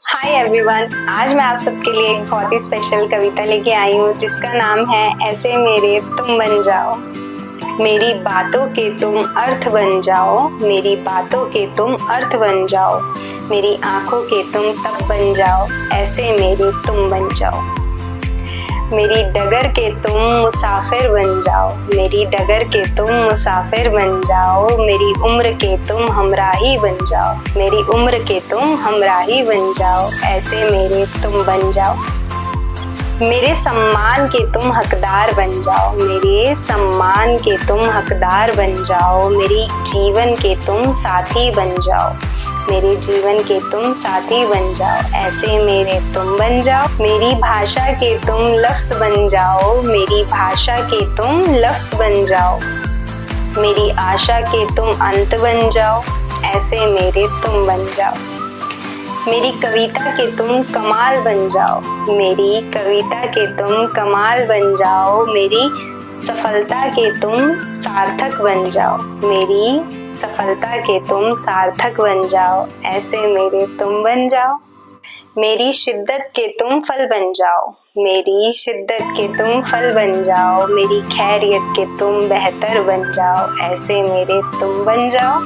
Hi everyone, आज मैं आप सबके लिए एक बहुत ही स्पेशल कविता लेके आई हूँ जिसका नाम है ऐसे मेरे तुम बन जाओ। मेरी बातों के तुम अर्थ बन जाओ, मेरी बातों के तुम अर्थ बन जाओ, मेरी आंखों के तुम तब बन जाओ, ऐसे मेरे तुम बन जाओ। मेरी डगर के तुम मुसाफिर बन जाओ, मेरी डगर के तुम मुसाफिर बन जाओ, मेरी उम्र के तुम हमराही बन जाओ, मेरी उम्र के तुम हमराही बन जाओ, ऐसे मेरे तुम बन जाओ। मेरे सम्मान के तुम हकदार बन जाओ, मेरे सम्मान के तुम हकदार बन जाओ, मेरी जीवन के तुम साथी बन जाओ, मेरे जीवन के तुम साथी बन जाओ, ऐसे मेरे तुम बन जाओ। मेरी भाषा के तुम लफ्ज बन जाओ, मेरी भाषा के तुम लफ्ज बन जाओ, मेरी आशा के तुम अंत बन जाओ, ऐसे मेरे तुम बन जाओ। मेरी कविता के तुम कमाल बन जाओ, मेरी कविता के तुम कमाल बन जाओ, मेरी सफलता के तुम सार्थक बन जाओ, मेरी सफलता के तुम सार्थक बन जाओ, ऐसे मेरे तुम बन जाओ। मेरी शिद्दत के तुम फल बन जाओ, मेरी शिद्दत के तुम फल बन जाओ, मेरी खैरियत के तुम बेहतर बन जाओ, ऐसे मेरे तुम बन जाओ।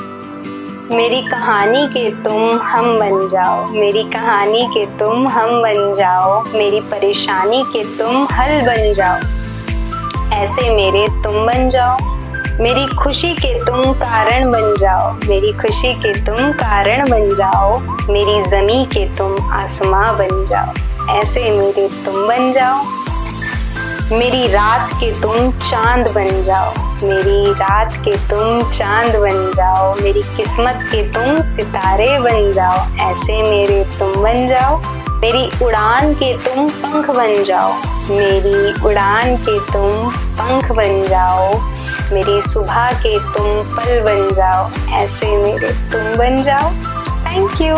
मेरी कहानी के तुम हम बन जाओ, मेरी कहानी के तुम हम बन जाओ, मेरी परेशानी के तुम हल बन जाओ, ऐसे मेरे तुम बन जाओ। मेरी खुशी के तुम कारण बन जाओ, मेरी खुशी के तुम कारण बन जाओ, मेरी ज़मीं के तुम आसमां बन जाओ, ऐसे मेरे तुम बन जाओ। मेरी रात के तुम चांद बन जाओ, मेरी रात के तुम चांद बन जाओ, मेरी किस्मत के तुम सितारे बन जाओ, ऐसे मेरे तुम बन जाओ। मेरी उड़ान के तुम पंख बन जाओ, मेरी उड़ान के तुम पंख बन जाओ, मेरी सुबह के तुम पल बन जाओ, ऐसे मेरे तुम बन जाओ। Thank you.